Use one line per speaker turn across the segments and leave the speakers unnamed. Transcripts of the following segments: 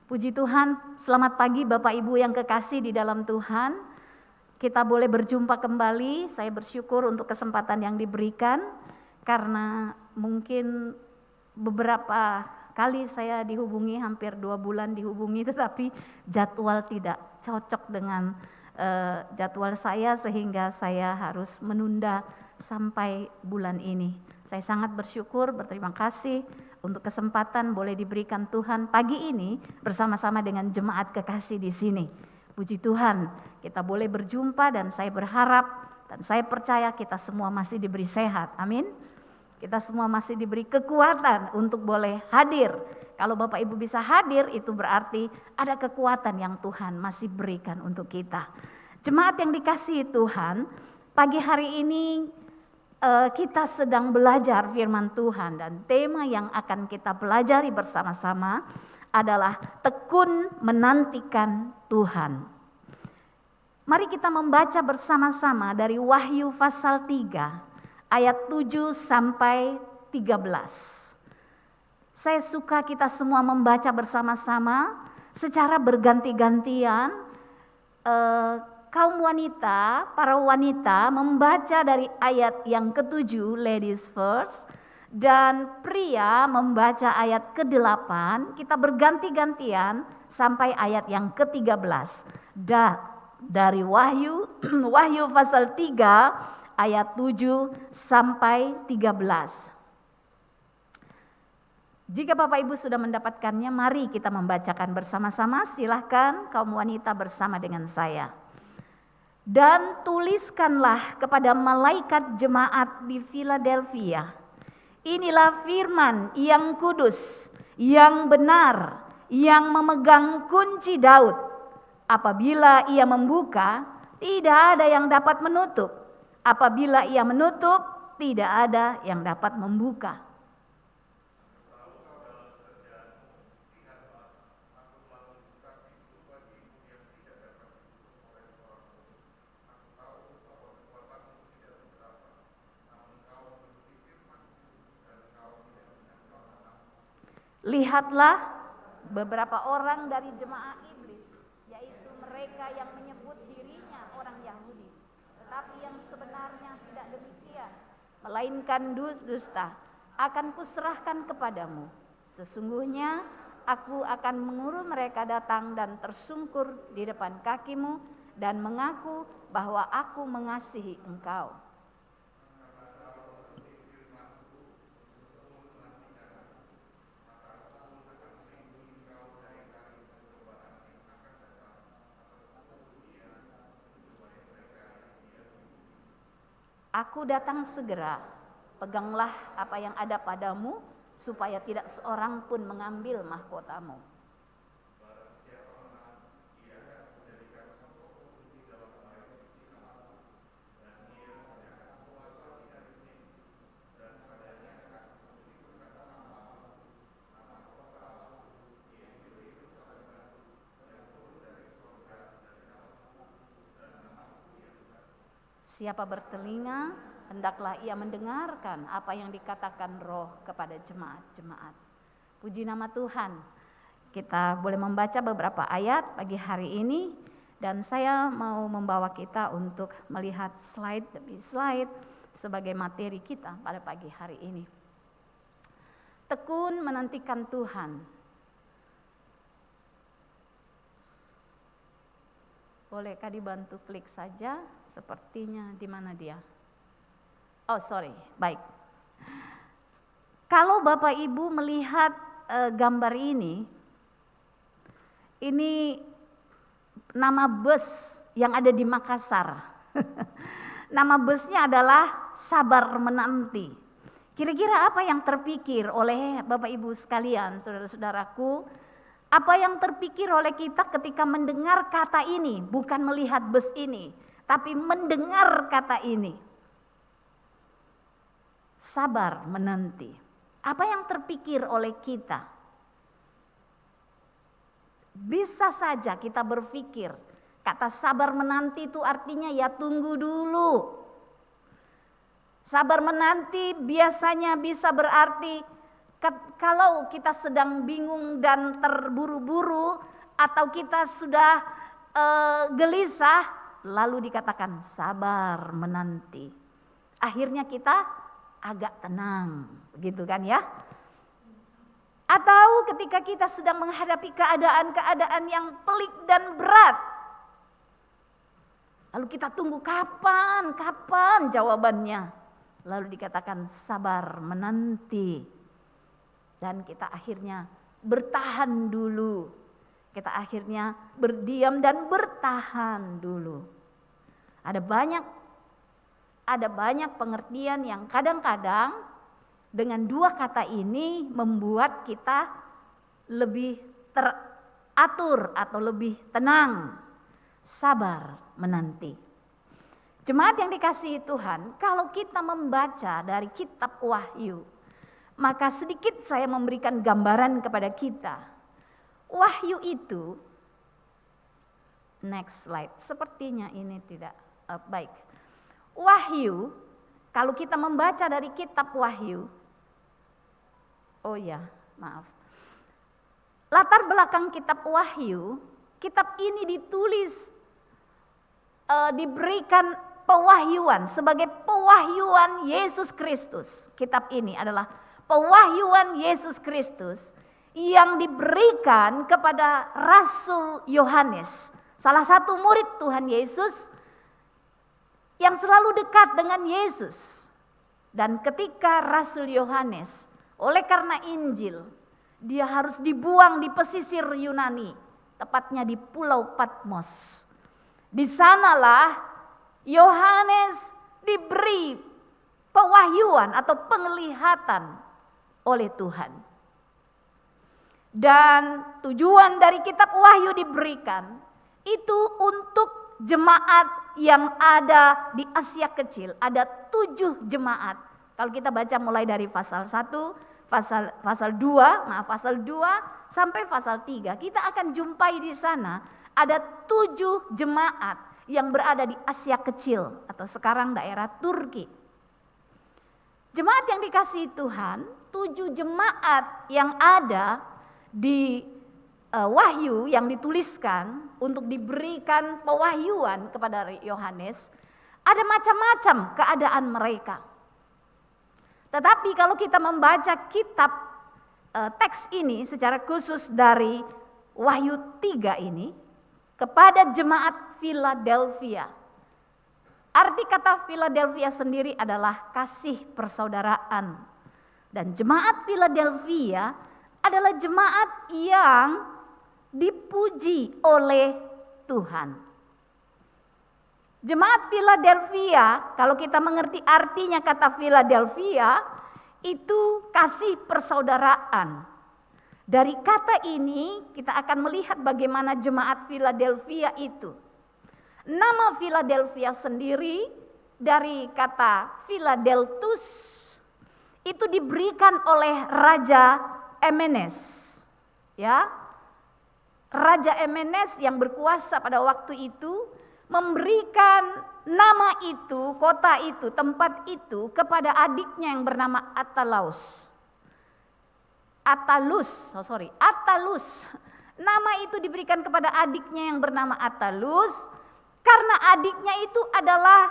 Puji Tuhan, selamat pagi Bapak Ibu yang kekasih di dalam Tuhan. Kita boleh berjumpa kembali, saya bersyukur untuk kesempatan yang diberikan. Karena mungkin beberapa kali saya dihubungi, hampir 2 bulan dihubungi, tetapi jadwal tidak cocok dengan jadwal saya sehingga saya harus menunda sampai bulan ini. Saya sangat bersyukur, berterima kasih untuk kesempatan boleh diberikan Tuhan pagi ini bersama-sama dengan jemaat kekasih di sini. Puji Tuhan, kita boleh berjumpa dan saya berharap dan saya percaya kita semua masih diberi sehat. Amin. Kita semua masih diberi kekuatan untuk boleh hadir. Kalau Bapak Ibu bisa hadir itu berarti ada kekuatan yang Tuhan masih berikan untuk kita. Jemaat yang dikasihi Tuhan, pagi hari ini kita sedang belajar firman Tuhan dan tema yang akan kita pelajari bersama-sama adalah tekun menantikan Tuhan. Mari kita membaca bersama-sama dari Wahyu pasal 3 ayat 7 sampai 13. Saya suka kita semua membaca bersama-sama secara berganti-gantian. Kaum wanita, para wanita membaca dari ayat yang ke-7, ladies first, dan pria membaca ayat ke-8, kita berganti-gantian sampai ayat yang ke-13. Dari Wahyu pasal 3 ayat 7 sampai 13. Jika Bapak Ibu sudah mendapatkannya, mari kita membacakan bersama-sama. Silahkan kaum wanita bersama dengan saya. Dan tuliskanlah kepada malaikat jemaat di Philadelphia, inilah firman yang kudus, yang benar, yang memegang kunci Daud. Apabila ia membuka, tidak ada yang dapat menutup. Apabila ia menutup, tidak ada yang dapat membuka. Lihatlah beberapa orang dari jemaah iblis, yaitu mereka yang menyebut dirinya orang Yahudi, tetapi yang sebenarnya tidak demikian, melainkan dusta, akan kuserahkan kepadamu. Sesungguhnya aku akan menyuruh mereka datang dan tersungkur di depan kakimu dan mengaku bahwa aku mengasihi engkau. Aku datang segera, peganglah apa yang ada padamu, supaya tidak seorang pun mengambil mahkotamu. Siapa bertelinga, hendaklah ia mendengarkan apa yang dikatakan Roh kepada jemaat-jemaat. Puji nama Tuhan. Kita boleh membaca beberapa ayat pagi hari ini dan saya mau membawa kita untuk melihat slide demi slide sebagai materi kita pada pagi hari ini. Tekun menantikan Tuhan. Bolehkah dibantu klik saja? Sepertinya di mana dia? Oh sorry, baik. Kalau Bapak Ibu melihat gambar ini nama bus yang ada di Makassar. Nama busnya adalah Sabar Menanti. Kira-kira apa yang terpikir oleh Bapak Ibu sekalian, saudara-saudaraku? Apa yang terpikir oleh kita ketika mendengar kata ini, bukan melihat bus ini, tapi mendengar kata ini. Sabar menanti. Apa yang terpikir oleh kita? Bisa saja kita berpikir, kata sabar menanti itu artinya ya tunggu dulu. Sabar menanti biasanya bisa berarti Kalau kita sedang bingung dan terburu-buru atau kita sudah gelisah, lalu dikatakan sabar menanti. Akhirnya kita agak tenang, begitu kan ya? Atau ketika kita sedang menghadapi keadaan-keadaan yang pelik dan berat, lalu kita tunggu kapan jawabannya. Lalu dikatakan sabar menanti. Dan kita akhirnya bertahan dulu. Kita akhirnya berdiam dan bertahan dulu. Ada banyak pengertian yang kadang-kadang dengan dua kata ini membuat kita lebih teratur atau lebih tenang. Sabar menanti. Jemaat yang dikasihi Tuhan, kalau kita membaca dari kitab Wahyu, maka sedikit saya memberikan gambaran kepada kita. Wahyu itu, next slide, sepertinya ini tidak baik. Wahyu, kalau kita membaca dari kitab Wahyu, latar belakang kitab Wahyu, kitab ini ditulis, diberikan pewahyuan sebagai pewahyuan Yesus Kristus. Kitab ini adalah pewahyuan Yesus Kristus yang diberikan kepada Rasul Yohanes, salah satu murid Tuhan Yesus yang selalu dekat dengan Yesus. Dan ketika Rasul Yohanes, oleh karena Injil, dia harus dibuang di pesisir Yunani, tepatnya di Pulau Patmos. Di sanalah Yohanes diberi pewahyuan atau penglihatan oleh Tuhan. Dan tujuan dari kitab Wahyu diberikan itu untuk jemaat yang ada di Asia Kecil. Ada 7 jemaat. Kalau kita baca mulai dari pasal 1, pasal 2 sampai pasal 3, kita akan jumpai di sana ada 7 jemaat yang berada di Asia Kecil atau sekarang daerah Turki. Jemaat yang dikasihi Tuhan, 7 jemaat yang ada di Wahyu yang dituliskan untuk diberikan pewahyuan kepada Yohanes, ada macam-macam keadaan mereka. Tetapi kalau kita membaca kitab teks ini secara khusus dari Wahyu 3 ini kepada jemaat Philadelphia. Arti kata Philadelphia sendiri adalah kasih persaudaraan. Dan jemaat Philadelphia adalah jemaat yang dipuji oleh Tuhan. Jemaat Philadelphia, kalau kita mengerti artinya kata Philadelphia, itu kasih persaudaraan. Dari kata ini kita akan melihat bagaimana jemaat Philadelphia itu. Nama Philadelphia sendiri dari kata Philadelphus itu diberikan oleh Raja Emenes. Ya. Raja Emenes yang berkuasa pada waktu itu memberikan nama itu, kota itu, tempat itu kepada adiknya yang bernama Attalus. Nama itu diberikan kepada adiknya yang bernama Attalus karena adiknya itu adalah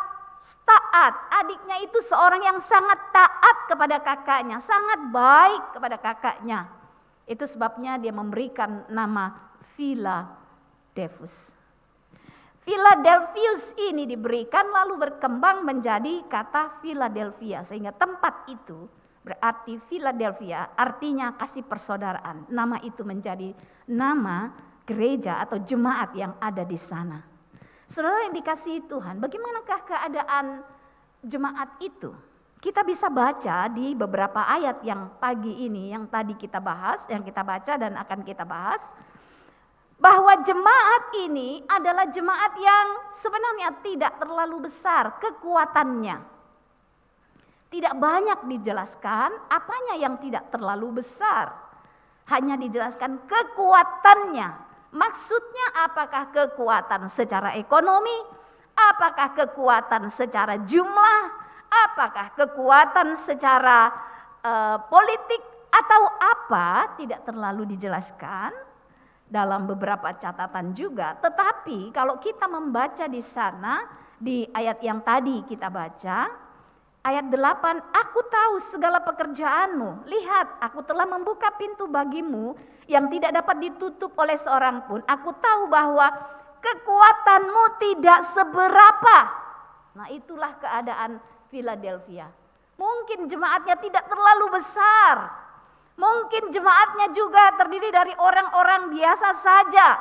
taat. Adiknya itu seorang yang sangat taat kepada kakaknya, sangat baik kepada kakaknya. Itu sebabnya dia memberikan nama Philadelphus. Philadelphus ini diberikan lalu berkembang menjadi kata Philadelphia, sehingga tempat itu berarti Philadelphia, artinya kasih persaudaraan. Nama itu menjadi nama gereja atau jemaat yang ada di sana. Saudara yang dikasihi Tuhan, bagaimanakah keadaan jemaat itu? Kita bisa baca di beberapa ayat yang pagi ini, yang tadi kita bahas, yang kita baca dan akan kita bahas, bahwa jemaat ini adalah jemaat yang sebenarnya tidak terlalu besar kekuatannya. Tidak banyak dijelaskan apanya yang tidak terlalu besar. Hanya dijelaskan kekuatannya. Maksudnya apakah kekuatan secara ekonomi, apakah kekuatan secara jumlah, apakah kekuatan secara politik, Atau apa tidak terlalu dijelaskan dalam beberapa catatan juga. Tetapi kalau kita membaca di sana, di ayat yang tadi kita baca, ayat 8, aku tahu segala pekerjaanmu. Lihat, aku telah membuka pintu bagimu yang tidak dapat ditutup oleh seorang pun. Aku tahu bahwa kekuatanmu tidak seberapa. Nah, itulah keadaan Philadelphia. Mungkin jemaatnya tidak terlalu besar. Mungkin jemaatnya juga terdiri dari orang-orang biasa saja.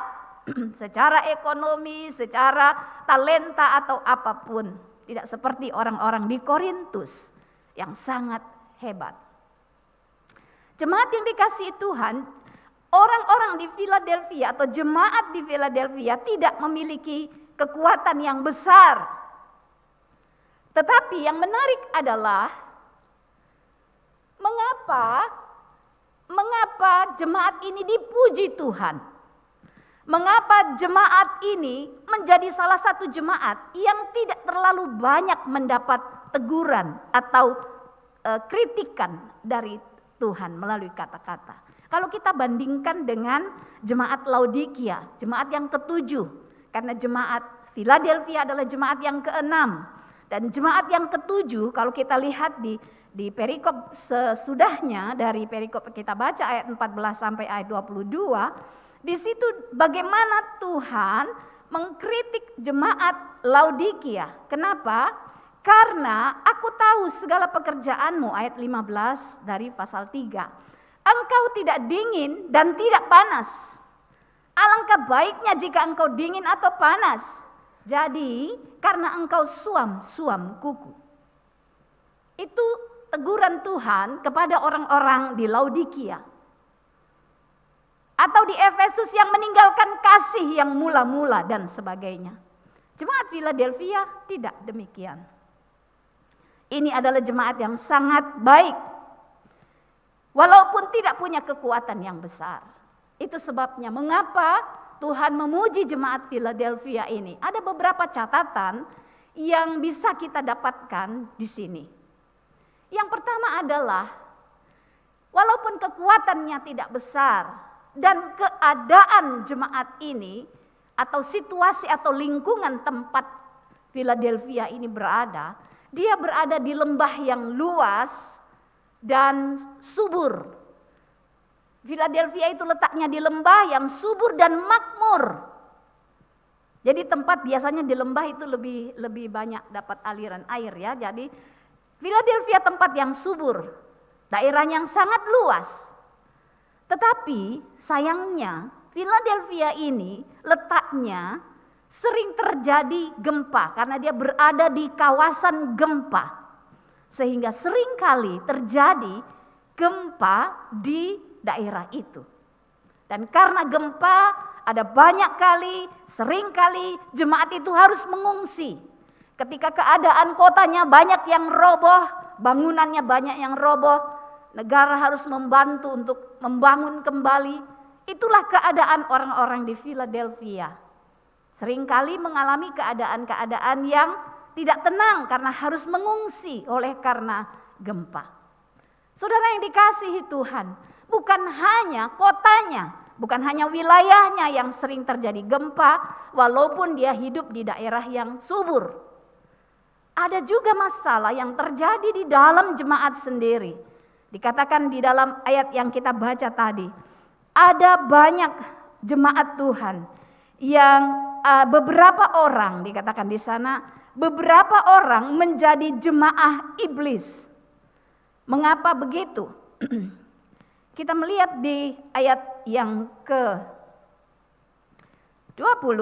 Secara ekonomi, secara talenta atau apapun. Tidak seperti orang-orang di Korintus yang sangat hebat. Jemaat yang dikasihi Tuhan, orang-orang di Philadelphia atau jemaat di Philadelphia tidak memiliki kekuatan yang besar. Tetapi yang menarik adalah mengapa jemaat ini dipuji Tuhan? Mengapa jemaat ini menjadi salah satu jemaat yang tidak terlalu banyak mendapat teguran atau kritikan dari Tuhan melalui kata-kata. Kalau kita bandingkan dengan jemaat Laodikia, jemaat yang ketujuh, karena jemaat Philadelphia adalah jemaat yang keenam, dan jemaat yang ketujuh kalau kita lihat di perikop sesudahnya dari perikop kita baca ayat 14 sampai ayat 22, di situ bagaimana Tuhan mengkritik jemaat Laodikia. Kenapa? Karena aku tahu segala pekerjaanmu, ayat 15 dari pasal 3. Engkau tidak dingin dan tidak panas. Alangkah baiknya jika engkau dingin atau panas. Jadi karena engkau suam kuku. Itu teguran Tuhan kepada orang-orang di Laodikia. Atau di Efesus yang meninggalkan kasih yang mula-mula dan sebagainya. Jemaat Philadelphia tidak demikian. Ini adalah jemaat yang sangat baik. Walaupun tidak punya kekuatan yang besar. Itu sebabnya mengapa Tuhan memuji jemaat Philadelphia ini. Ada beberapa catatan yang bisa kita dapatkan di sini. Yang pertama adalah walaupun kekuatannya tidak besar, dan keadaan jemaat ini atau situasi atau lingkungan tempat Philadelphia ini berada, dia berada di lembah yang luas dan subur. Philadelphia itu letaknya di lembah yang subur dan makmur. Jadi tempat biasanya di lembah itu lebih banyak dapat aliran air ya. Jadi Philadelphia tempat yang subur, daerah yang sangat luas. Tetapi sayangnya Philadelphia ini letaknya sering terjadi gempa karena dia berada di kawasan gempa. Sehingga seringkali terjadi gempa di daerah itu. Dan karena gempa ada banyak kali, seringkali jemaat itu harus mengungsi. Ketika keadaan kotanya banyak yang roboh, bangunannya banyak yang roboh, negara harus membantu untuk membangun kembali. Itulah keadaan orang-orang di Philadelphia. Seringkali mengalami keadaan-keadaan yang tidak tenang karena harus mengungsi oleh karena gempa. Saudara yang dikasihi Tuhan, bukan hanya kotanya, bukan hanya wilayahnya yang sering terjadi gempa, walaupun dia hidup di daerah yang subur. Ada juga masalah yang terjadi di dalam jemaat sendiri. Dikatakan di dalam ayat yang kita baca tadi, ada banyak jemaat Tuhan yang beberapa orang dikatakan di sana, beberapa orang menjadi jemaah iblis. Mengapa begitu? Kita melihat di ayat yang ke-20,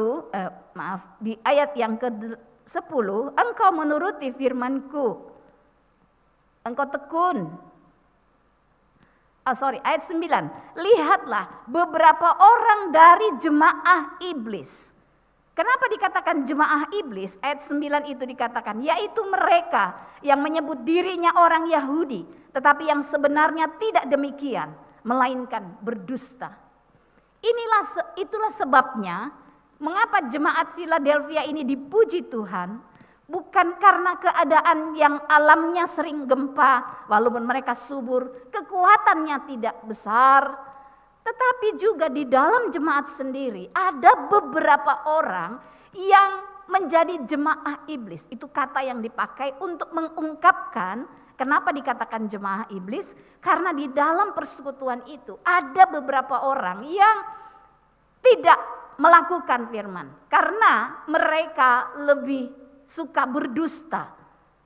di ayat yang ke-10, engkau menuruti firman-Ku, engkau tekun. Ayat 9, lihatlah beberapa orang dari jemaah iblis. Kenapa dikatakan jemaah iblis? Ayat 9 itu dikatakan, yaitu mereka yang menyebut dirinya orang Yahudi, tetapi yang sebenarnya tidak demikian, melainkan berdusta. Itulah sebabnya mengapa jemaat Philadelphia ini dipuji Tuhan, Bukan karena keadaan yang alamnya sering gempa, walaupun mereka subur, kekuatannya tidak besar. Tetapi juga di dalam jemaat sendiri ada beberapa orang yang menjadi jemaah iblis. Itu kata yang dipakai untuk mengungkapkan kenapa dikatakan jemaah iblis. Karena di dalam persekutuan itu ada beberapa orang yang tidak melakukan firman. Karena mereka lebih suka berdusta.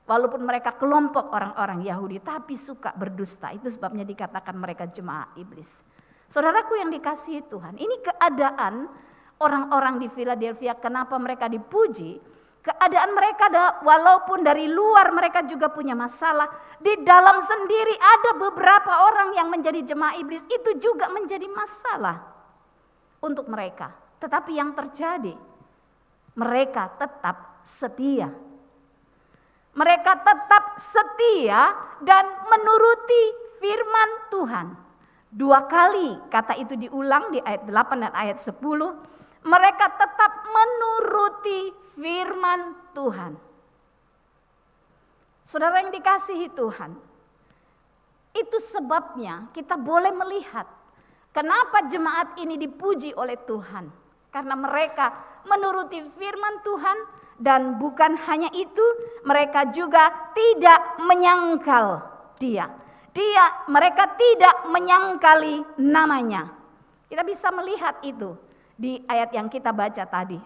Walaupun mereka kelompok orang-orang Yahudi, tapi suka berdusta. Itu sebabnya dikatakan mereka jemaah iblis. Saudaraku yang dikasihi Tuhan, ini keadaan orang-orang di Philadelphia, kenapa mereka dipuji. Keadaan mereka walaupun dari luar mereka juga punya masalah. Di dalam sendiri ada beberapa orang yang menjadi jemaah iblis, itu juga menjadi masalah untuk mereka. Tetapi yang terjadi, mereka tetap setia. Mereka tetap setia dan menuruti firman Tuhan. 2 kali kata itu diulang di ayat 8 dan ayat 10. Mereka tetap menuruti firman Tuhan. Saudara yang dikasihi Tuhan, itu sebabnya kita boleh melihat kenapa jemaat ini dipuji oleh Tuhan. Karena mereka menuruti firman Tuhan dan bukan hanya itu, mereka juga tidak menyangkal Dia. Mereka tidak menyangkali namanya. Kita bisa melihat itu di ayat yang kita baca tadi.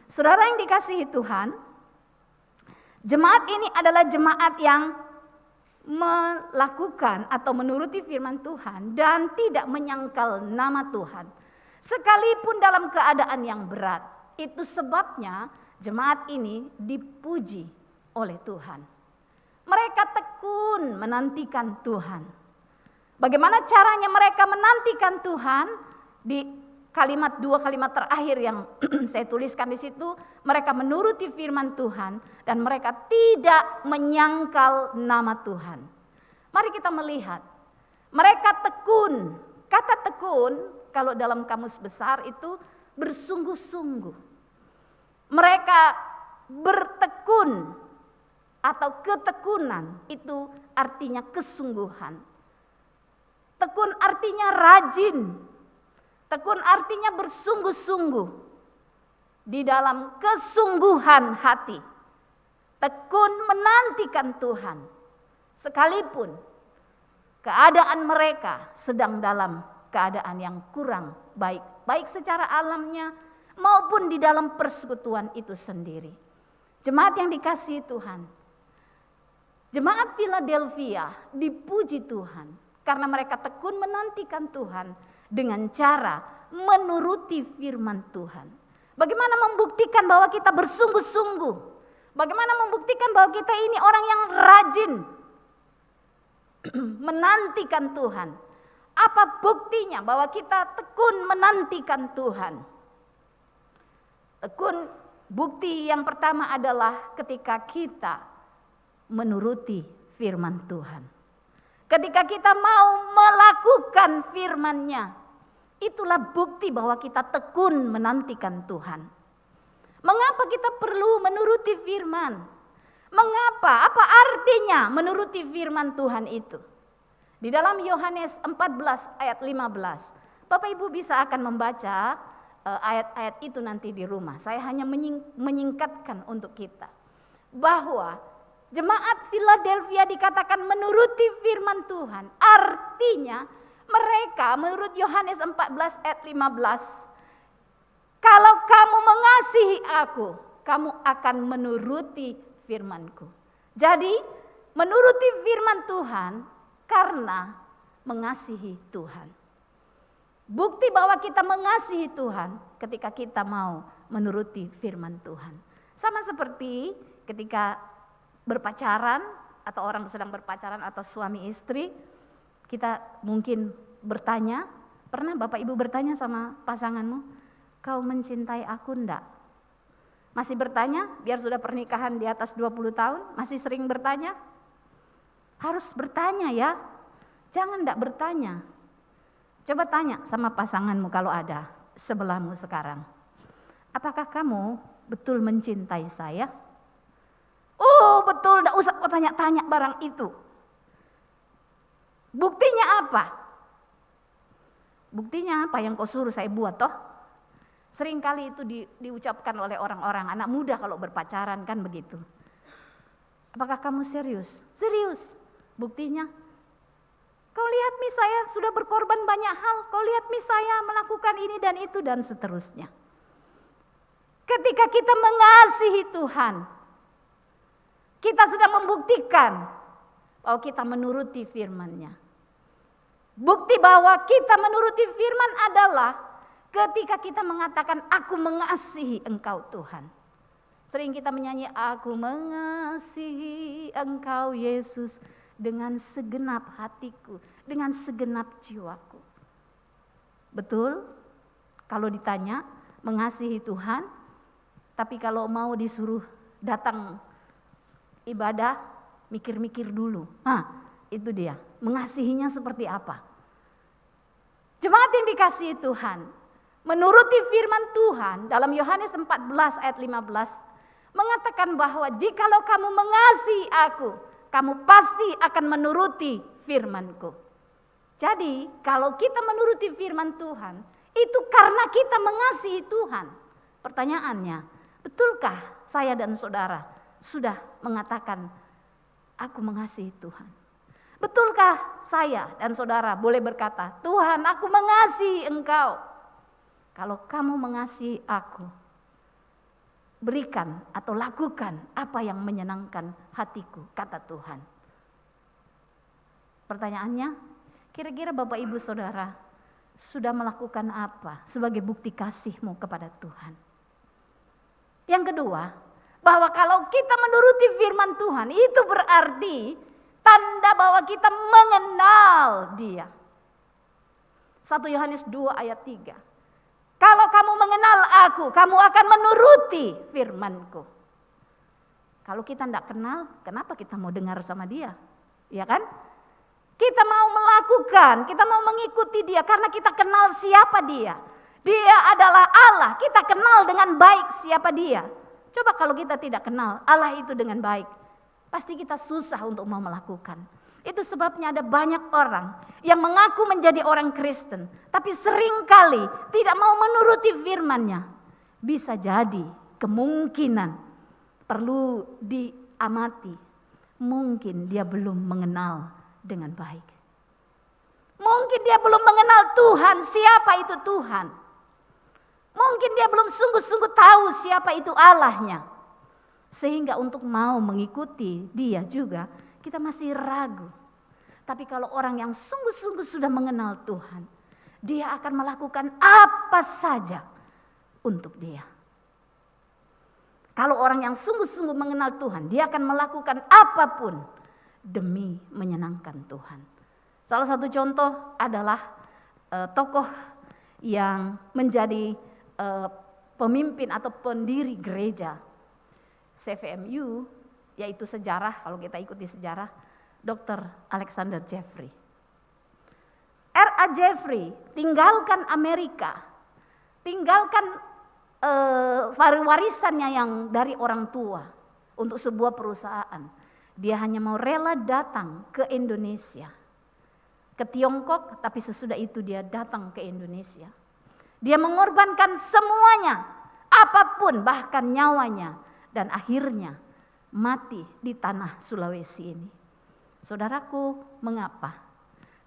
Saudara yang dikasihi Tuhan, jemaat ini adalah jemaat yang melakukan atau menuruti firman Tuhan dan tidak menyangkal nama Tuhan. Sekalipun dalam keadaan yang berat. Itu sebabnya jemaat ini dipuji oleh Tuhan. Mereka tekun menantikan Tuhan. Bagaimana caranya mereka menantikan Tuhan? Di 2 kalimat terakhir yang saya tuliskan di situ, mereka menuruti firman Tuhan dan mereka tidak menyangkal nama Tuhan. Mari kita melihat, mereka tekun. Kata tekun kalau dalam kamus besar itu bersungguh-sungguh. Mereka bertekun atau ketekunan itu artinya kesungguhan. Tekun artinya rajin. Tekun artinya bersungguh-sungguh di dalam kesungguhan hati. Tekun menantikan Tuhan. Sekalipun keadaan mereka sedang dalam keadaan yang kurang baik. Baik secara alamnya maupun di dalam persekutuan itu sendiri. Jemaat yang dikasihi Tuhan. Jemaat Philadelphia dipuji Tuhan karena mereka tekun menantikan Tuhan dengan cara menuruti firman Tuhan. Bagaimana membuktikan bahwa kita bersungguh-sungguh? Bagaimana membuktikan bahwa kita ini orang yang rajin menantikan Tuhan? Apa buktinya bahwa kita tekun menantikan Tuhan? Tekun, bukti yang pertama adalah ketika kita menuruti firman Tuhan. Ketika kita mau melakukan firman-Nya, itulah bukti bahwa kita tekun menantikan Tuhan. Mengapa kita perlu menuruti firman? Mengapa? Apa artinya menuruti firman Tuhan itu? Di dalam Yohanes 14 ayat 15. Bapak Ibu bisa akan membaca ayat-ayat itu nanti di rumah. Saya hanya menyingkatkan untuk kita. Bahwa jemaat Philadelphia dikatakan menuruti firman Tuhan. Artinya mereka menurut Yohanes 14 ayat 15. Kalau kamu mengasihi aku, kamu akan menuruti firman-Ku. Jadi menuruti firman Tuhan karena mengasihi Tuhan. Bukti bahwa kita mengasihi Tuhan ketika kita mau menuruti firman Tuhan. Sama seperti ketika berpacaran atau orang sedang berpacaran atau suami istri, kita mungkin bertanya, pernah Bapak Ibu bertanya sama pasanganmu, kau mencintai aku enggak? Masih bertanya, biar sudah pernikahan di atas 20 tahun, masih sering bertanya? Harus bertanya ya, jangan enggak bertanya. Coba tanya sama pasanganmu kalau ada sebelahmu sekarang. Apakah kamu betul mencintai saya? Oh betul, tidak usah kau tanya-tanya barang itu. Buktinya apa? Buktinya apa yang kau suruh saya buat toh? Seringkali itu diucapkan oleh orang-orang, anak muda kalau berpacaran kan begitu. Apakah kamu serius? Serius. Buktinya, kau lihat mi saya sudah berkorban banyak hal, kau lihat mi saya melakukan ini dan itu dan seterusnya. Ketika kita mengasihi Tuhan, kita sedang membuktikan bahwa kita menuruti firman-Nya. Bukti bahwa kita menuruti firman adalah ketika kita mengatakan, aku mengasihi Engkau Tuhan. Sering kita menyanyi, aku mengasihi Engkau Yesus dengan segenap hatiku, dengan segenap jiwaku. Betul? Kalau ditanya, mengasihi Tuhan, tapi kalau mau disuruh datang ibadah, mikir-mikir dulu. Itu dia, mengasihinya seperti apa? Jemaat yang dikasihi Tuhan, menuruti firman Tuhan dalam Yohanes 14 ayat 15 mengatakan bahwa jikalau kamu mengasihi aku, kamu pasti akan menuruti firman-Ku. Jadi kalau kita menuruti firman Tuhan, itu karena kita mengasihi Tuhan. Pertanyaannya, betulkah saya dan saudara sudah mengatakan, aku mengasihi Tuhan? Betulkah saya dan saudara boleh berkata, Tuhan aku mengasihi Engkau? Kalau kamu mengasihi aku, berikan atau lakukan apa yang menyenangkan hatiku, kata Tuhan. Pertanyaannya, kira-kira Bapak Ibu Saudara sudah melakukan apa sebagai bukti kasihmu kepada Tuhan? Yang kedua, bahwa kalau kita menuruti firman Tuhan, itu berarti tanda bahwa kita mengenal Dia. 1 Yohanes 2 ayat 3. Kalau kamu mengenal aku, kamu akan menuruti firman-Ku. Kalau kita tidak kenal, kenapa kita mau dengar sama Dia? Ya kan? Kita mau melakukan, kita mau mengikuti Dia karena kita kenal siapa Dia. Dia adalah Allah, kita kenal dengan baik siapa Dia. Coba kalau kita tidak kenal Allah itu dengan baik, pasti kita susah untuk mau melakukan. Itu sebabnya ada banyak orang yang mengaku menjadi orang Kristen, tapi seringkali tidak mau menuruti firman-Nya. Bisa jadi kemungkinan perlu diamati, mungkin dia belum mengenal dengan baik. Mungkin dia belum mengenal Tuhan, siapa itu Tuhan. Mungkin dia belum sungguh-sungguh tahu siapa itu Allahnya. Sehingga untuk mau mengikuti Dia juga kita masih ragu. Tapi kalau orang yang sungguh-sungguh sudah mengenal Tuhan, dia akan melakukan apa saja untuk Dia. Kalau orang yang sungguh-sungguh mengenal Tuhan, dia akan melakukan apapun demi menyenangkan Tuhan. Salah satu contoh adalah tokoh yang menjadi pemimpin atau pendiri gereja CVMU, yaitu sejarah, kalau kita ikuti sejarah, Dr. Alexander Jeffrey. R.A. Jeffrey tinggalkan Amerika, tinggalkan warisannya yang dari orang tua untuk sebuah perusahaan. Dia hanya mau rela datang ke Indonesia, ke Tiongkok, tapi sesudah itu dia datang ke Indonesia. Dia mengorbankan semuanya, apapun bahkan nyawanya, dan akhirnya mati di tanah Sulawesi ini. Saudaraku, mengapa?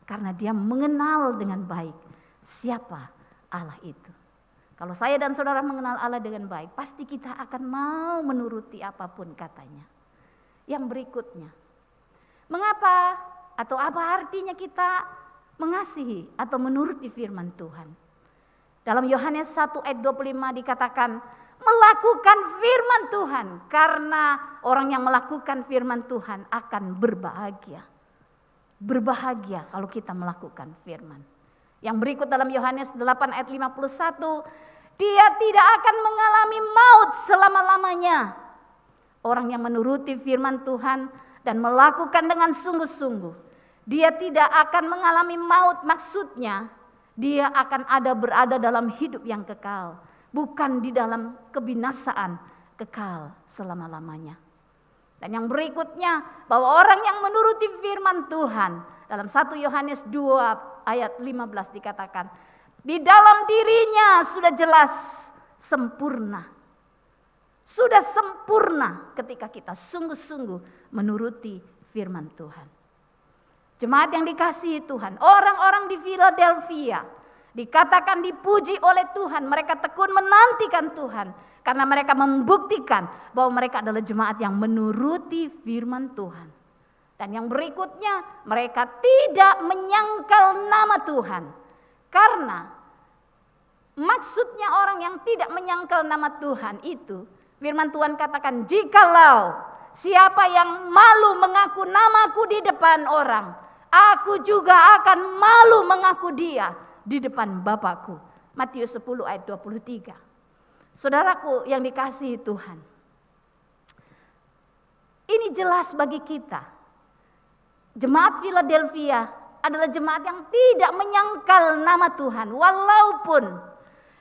Karena dia mengenal dengan baik siapa Allah itu. Kalau saya dan saudara mengenal Allah dengan baik, pasti kita akan mau menuruti apapun katanya. Yang berikutnya, mengapa atau apa artinya kita mengasihi atau menuruti firman Tuhan? Dalam Yohanes 1 ayat 25 dikatakan, melakukan firman Tuhan, karena orang yang melakukan firman Tuhan akan berbahagia. Berbahagia kalau kita melakukan firman. Yang berikut dalam Yohanes 8 ayat 51, dia tidak akan mengalami maut selama-lamanya. Orang yang menuruti firman Tuhan dan melakukan dengan sungguh-sungguh, dia tidak akan mengalami maut, maksudnya dia akan berada dalam hidup yang kekal. Bukan di dalam kebinasaan, kekal selama-lamanya. Dan yang berikutnya, bahwa orang yang menuruti firman Tuhan, dalam 1 Yohanes 2 ayat 15 dikatakan, di dalam dirinya sudah jelas sempurna. Sudah sempurna ketika kita sungguh-sungguh menuruti firman Tuhan. Jemaat yang dikasihi Tuhan, orang-orang di Philadelphia dikatakan dipuji oleh Tuhan. Mereka tekun menantikan Tuhan karena mereka membuktikan bahwa mereka adalah jemaat yang menuruti firman Tuhan. Dan yang berikutnya, mereka tidak menyangkal nama Tuhan. Karena maksudnya orang yang tidak menyangkal nama Tuhan itu, firman Tuhan katakan, jikalau siapa yang malu mengaku namaku di depan orang, aku juga akan malu mengaku dia di depan Bapakku. Matius 10 ayat 23. Saudaraku yang dikasihi Tuhan, ini jelas bagi kita. Jemaat Philadelphia adalah jemaat yang tidak menyangkal nama Tuhan. Walaupun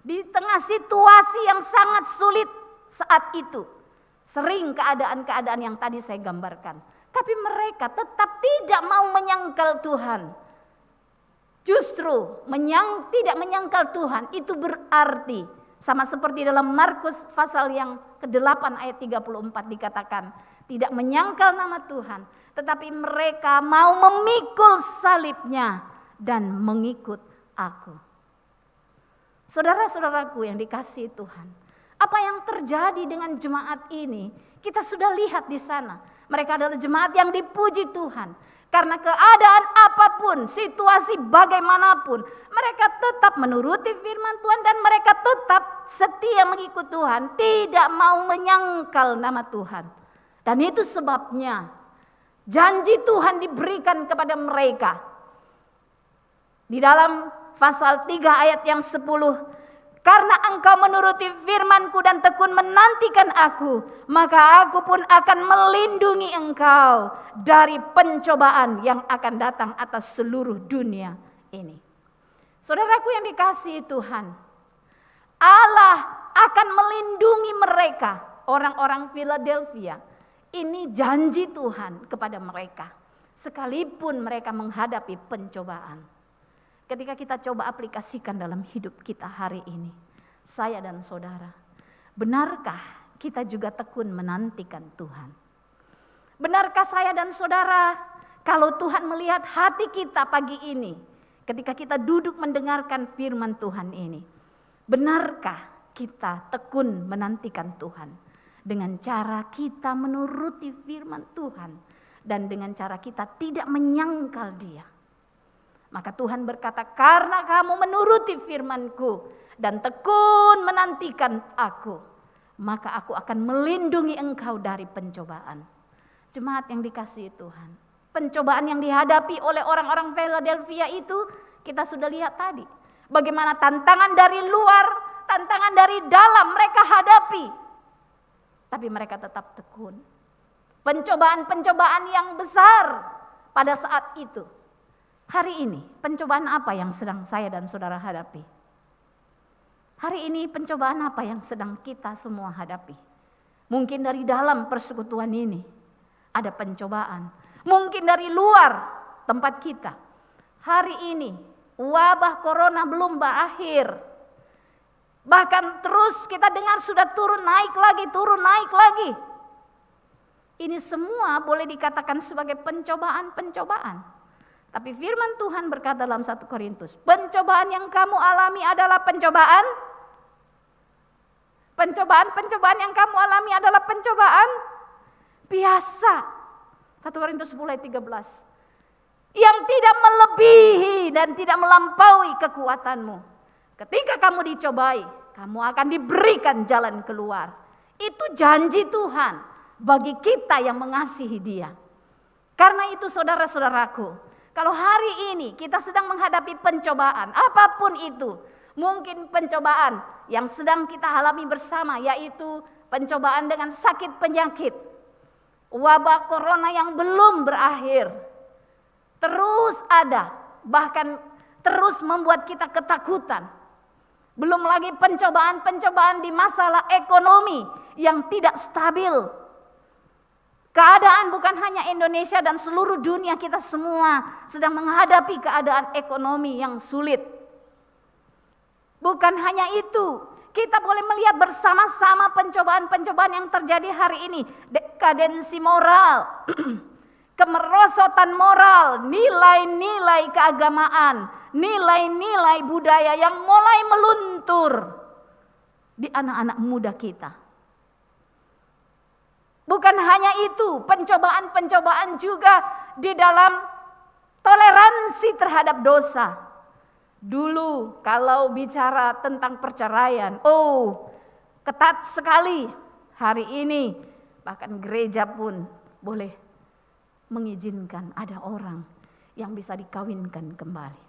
di tengah situasi yang sangat sulit saat itu. Sering keadaan-keadaan yang tadi saya gambarkan. Tapi mereka tetap tidak mau menyangkal Tuhan. Justru tidak menyangkal Tuhan itu berarti sama seperti dalam Markus pasal yang ke-8 ayat 34 dikatakan, tidak menyangkal nama Tuhan, tetapi mereka mau memikul salibnya dan mengikut aku. Saudara-saudaraku yang dikasihi Tuhan, apa yang terjadi dengan jemaat ini kita sudah lihat di sana. Mereka adalah jemaat yang dipuji Tuhan. Karena keadaan apapun, situasi bagaimanapun, mereka tetap menuruti firman Tuhan dan mereka tetap setia mengikut Tuhan, tidak mau menyangkal nama Tuhan. Dan itu sebabnya janji Tuhan diberikan kepada mereka. Di dalam pasal 3 ayat yang 10, karena engkau menuruti firman-Ku dan tekun menantikan Aku, maka Aku pun akan melindungi engkau dari pencobaan yang akan datang atas seluruh dunia ini. Saudaraku yang dikasihi Tuhan, Allah akan melindungi mereka, orang-orang Philadelphia. Ini janji Tuhan kepada mereka, sekalipun mereka menghadapi pencobaan. Ketika kita coba aplikasikan dalam hidup kita hari ini, saya dan saudara, benarkah kita juga tekun menantikan Tuhan? Benarkah saya dan saudara, kalau Tuhan melihat hati kita pagi ini, ketika kita duduk mendengarkan firman Tuhan ini, benarkah kita tekun menantikan Tuhan? Dengan cara kita menuruti firman Tuhan dan dengan cara kita tidak menyangkal Dia. Maka Tuhan berkata, karena kamu menuruti firman-Ku dan tekun menantikan Aku, maka Aku akan melindungi engkau dari pencobaan. Jemaat yang dikasihi Tuhan, pencobaan yang dihadapi oleh orang-orang Philadelphia itu kita sudah lihat tadi. Bagaimana tantangan dari luar, tantangan dari dalam mereka hadapi. Tapi mereka tetap tekun. Pencobaan-pencobaan yang besar pada saat itu. Hari ini pencobaan apa yang sedang saya dan saudara hadapi? Hari ini pencobaan apa yang sedang kita semua hadapi? Mungkin dari dalam persekutuan ini ada pencobaan. Mungkin dari luar tempat kita. Hari ini wabah corona belum berakhir. Bahkan terus kita dengar sudah turun naik lagi. Ini semua boleh dikatakan sebagai pencobaan-pencobaan. Tapi firman Tuhan berkata dalam 1 Korintus, pencobaan yang kamu alami adalah pencobaan yang kamu alami adalah pencobaan biasa. 1 Korintus 10 ayat 13. Yang tidak melebihi dan tidak melampaui kekuatanmu. Ketika kamu dicobai, kamu akan diberikan jalan keluar. Itu janji Tuhan bagi kita yang mengasihi Dia. Karena itu saudara-saudaraku, kalau hari ini kita sedang menghadapi pencobaan, apapun itu, mungkin pencobaan yang sedang kita alami bersama, yaitu pencobaan dengan sakit penyakit, wabah corona yang belum berakhir, terus ada, bahkan terus membuat kita ketakutan. Belum lagi pencobaan-pencobaan di masalah ekonomi yang tidak stabil. Keadaan bukan hanya Indonesia dan seluruh dunia, kita semua sedang menghadapi keadaan ekonomi yang sulit. Bukan hanya itu, kita boleh melihat bersama-sama pencobaan-pencobaan yang terjadi hari ini. Dekadensi moral, kemerosotan moral, nilai-nilai keagamaan, nilai-nilai budaya yang mulai meluntur di anak-anak muda kita. Bukan hanya itu, pencobaan-pencobaan juga di dalam toleransi terhadap dosa. Dulu kalau bicara tentang perceraian, ketat sekali. Hari ini bahkan gereja pun boleh mengizinkan ada orang yang bisa dikawinkan kembali.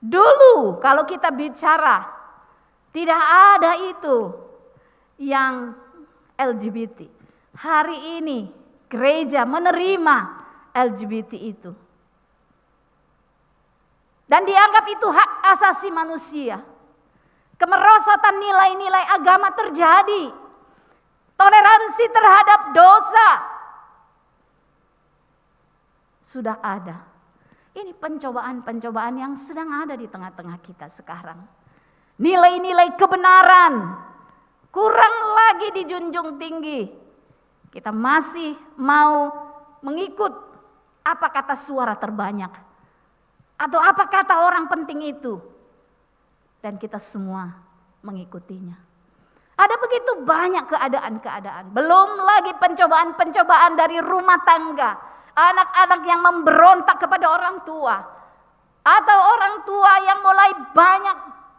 Dulu kalau kita bicara, tidak ada itu yang LGBT. Hari ini gereja menerima LGBT itu. Dan dianggap itu hak asasi manusia. Kemerosotan nilai-nilai agama terjadi. Toleransi terhadap dosa sudah ada. Ini pencobaan-pencobaan yang sedang ada di tengah-tengah kita sekarang. Nilai-nilai kebenaran kurang lagi dijunjung tinggi. Kita masih mau mengikut apa kata suara terbanyak, atau apa kata orang penting itu, dan kita semua mengikutinya. Ada begitu banyak keadaan-keadaan. Belum lagi pencobaan-pencobaan dari rumah tangga, anak-anak yang memberontak kepada orang tua, atau orang tua yang mulai banyak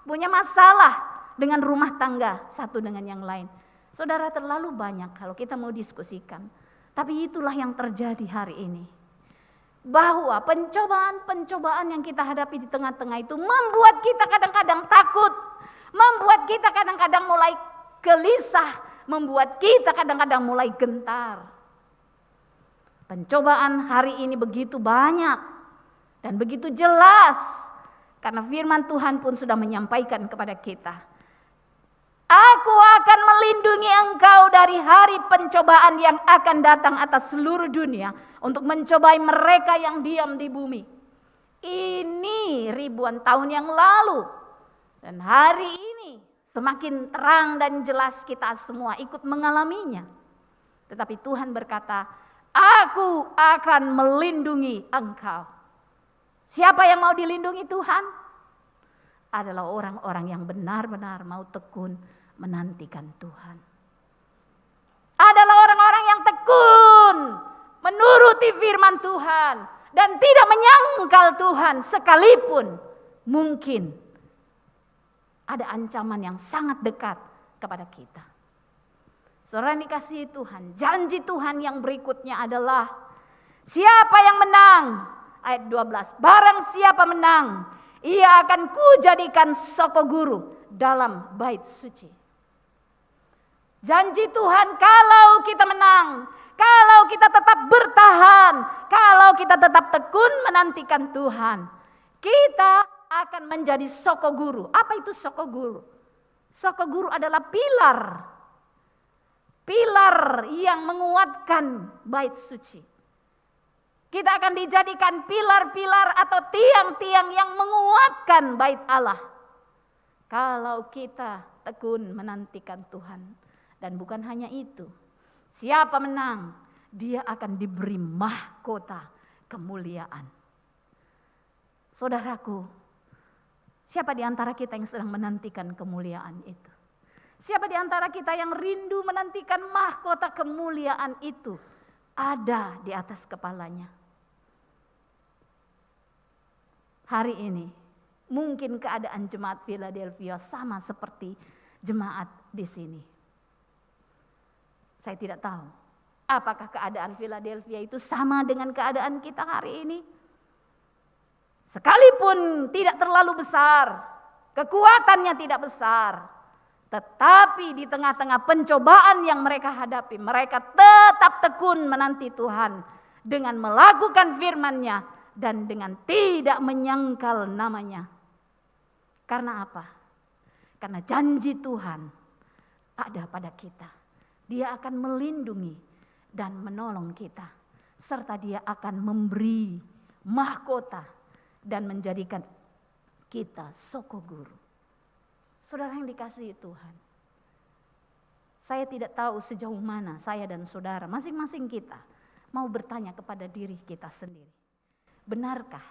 punya masalah dengan rumah tangga satu dengan yang lain. Saudara, terlalu banyak kalau kita mau diskusikan. Tapi itulah yang terjadi hari ini. Bahwa pencobaan-pencobaan yang kita hadapi di tengah-tengah itu membuat kita kadang-kadang takut. Membuat kita kadang-kadang mulai gelisah. Membuat kita kadang-kadang mulai gentar. Pencobaan hari ini begitu banyak dan begitu jelas. Karena firman Tuhan pun sudah menyampaikan kepada kita. Aku akan melindungi engkau dari hari pencobaan yang akan datang atas seluruh dunia untuk mencobai mereka yang diam di bumi. Ini ribuan tahun yang lalu. Dan hari ini semakin terang dan jelas kita semua ikut mengalaminya. Tetapi Tuhan berkata, aku akan melindungi engkau. Siapa yang mau dilindungi Tuhan? Adalah orang-orang yang benar-benar mau tekun menantikan Tuhan. Adalah orang-orang yang tekun menuruti firman Tuhan dan tidak menyangkal Tuhan sekalipun mungkin ada ancaman yang sangat dekat kepada kita. Saudara yang dikasihi Tuhan, janji Tuhan yang berikutnya adalah siapa yang menang? Ayat 12, barang siapa menang, ia akan kujadikan soko guru dalam bait suci. Janji Tuhan kalau kita menang, kalau kita tetap bertahan, kalau kita tetap tekun menantikan Tuhan, kita akan menjadi soko guru. Apa itu soko guru? Soko guru adalah pilar. Pilar yang menguatkan bait suci. Kita akan dijadikan pilar-pilar atau tiang-tiang yang menguatkan bait Allah. Kalau kita tekun menantikan Tuhan. Dan bukan hanya itu, siapa menang, dia akan diberi mahkota kemuliaan. Saudaraku, siapa di antara kita yang sedang menantikan kemuliaan itu? Siapa di antara kita yang rindu menantikan mahkota kemuliaan itu ada di atas kepalanya? Hari ini, mungkin keadaan jemaat Philadelphia sama seperti jemaat di sini. Saya tidak tahu, apakah keadaan Philadelphia itu sama dengan keadaan kita hari ini? Sekalipun tidak terlalu besar, kekuatannya tidak besar, tetapi di tengah-tengah pencobaan yang mereka hadapi, mereka tetap tekun menanti Tuhan dengan melakukan firman-Nya dan dengan tidak menyangkal namanya. Karena apa? Karena janji Tuhan ada pada kita. Dia akan melindungi dan menolong kita. Serta dia akan memberi mahkota dan menjadikan kita soko guru. Saudara yang dikasihi Tuhan, saya tidak tahu sejauh mana saya dan saudara, masing-masing kita mau bertanya kepada diri kita sendiri. Benarkah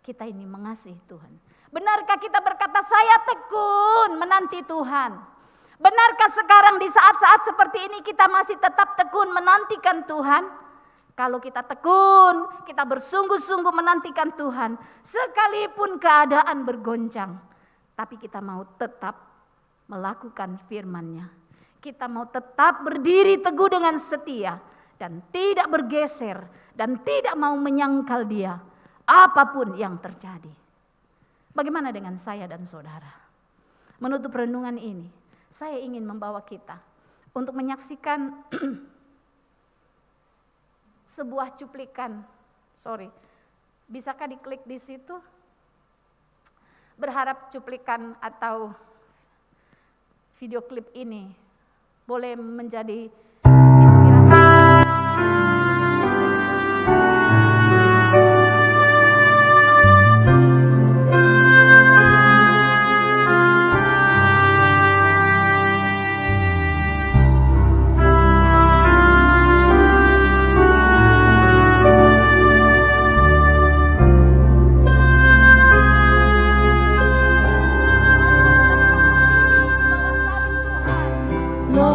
kita ini mengasihi Tuhan? Benarkah kita berkata, saya tekun menanti Tuhan? Benarkah sekarang di saat-saat seperti ini kita masih tetap tekun menantikan Tuhan? Kalau kita tekun, kita bersungguh-sungguh menantikan Tuhan, sekalipun keadaan bergoncang, tapi kita mau tetap melakukan firman-Nya. Kita mau tetap berdiri teguh dengan setia dan tidak bergeser dan tidak mau menyangkal Dia apapun yang terjadi. Bagaimana dengan saya dan saudara? Menutup renungan ini, saya ingin membawa kita untuk menyaksikan sebuah cuplikan. Bisakah diklik di situ? Berharap cuplikan atau video klip ini boleh menjadi inspirasi. Pegang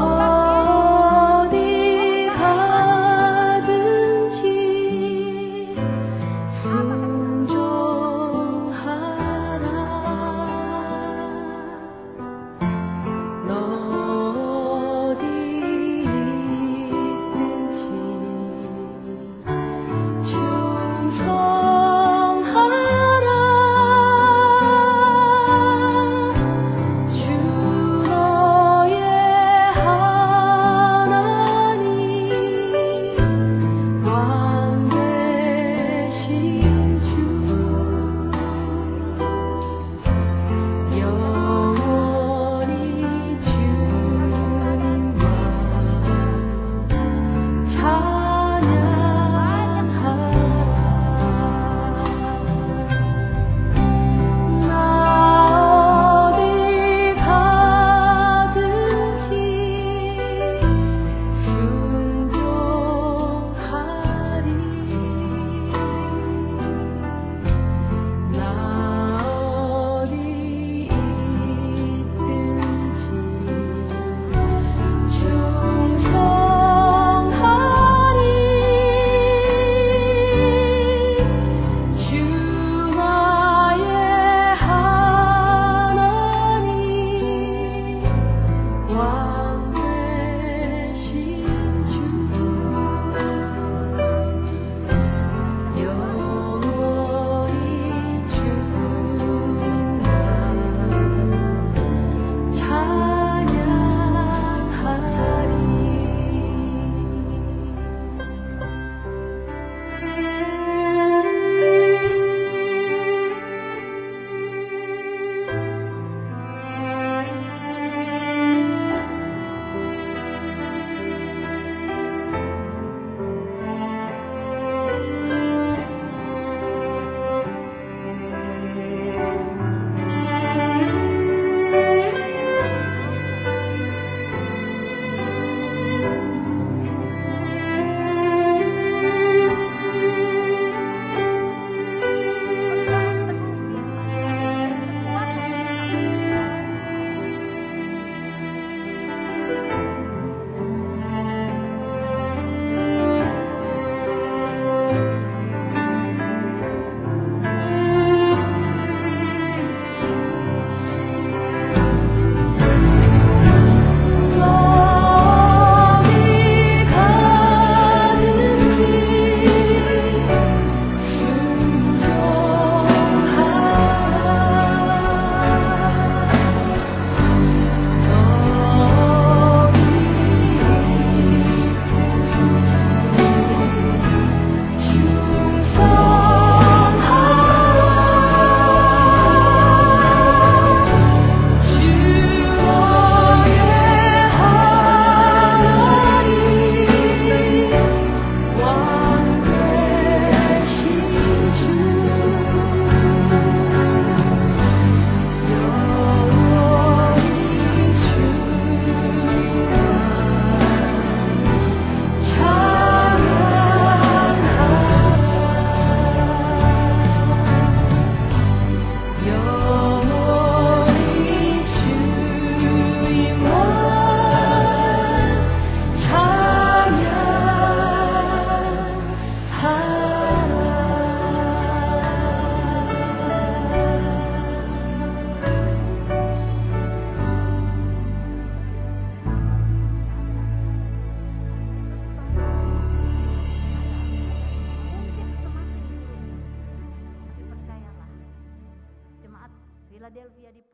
Yesus.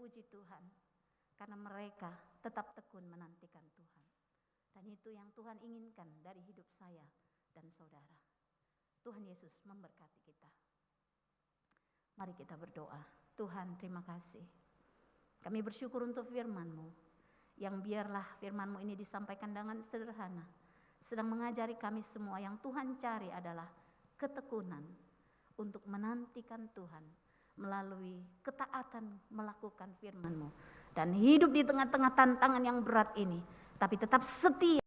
puji Tuhan, karena mereka tetap tekun menantikan Tuhan. Dan itu yang Tuhan inginkan dari hidup saya dan saudara. Tuhan Yesus memberkati kita. Mari kita berdoa. Tuhan, terima kasih. Kami bersyukur untuk firman-Mu, yang biarlah firman-Mu ini disampaikan dengan sederhana, sedang mengajari kami semua yang Tuhan cari adalah ketekunan untuk menantikan Tuhan melalui ketaatan melakukan firman-Mu dan hidup di tengah-tengah tantangan yang berat ini, tapi tetap setia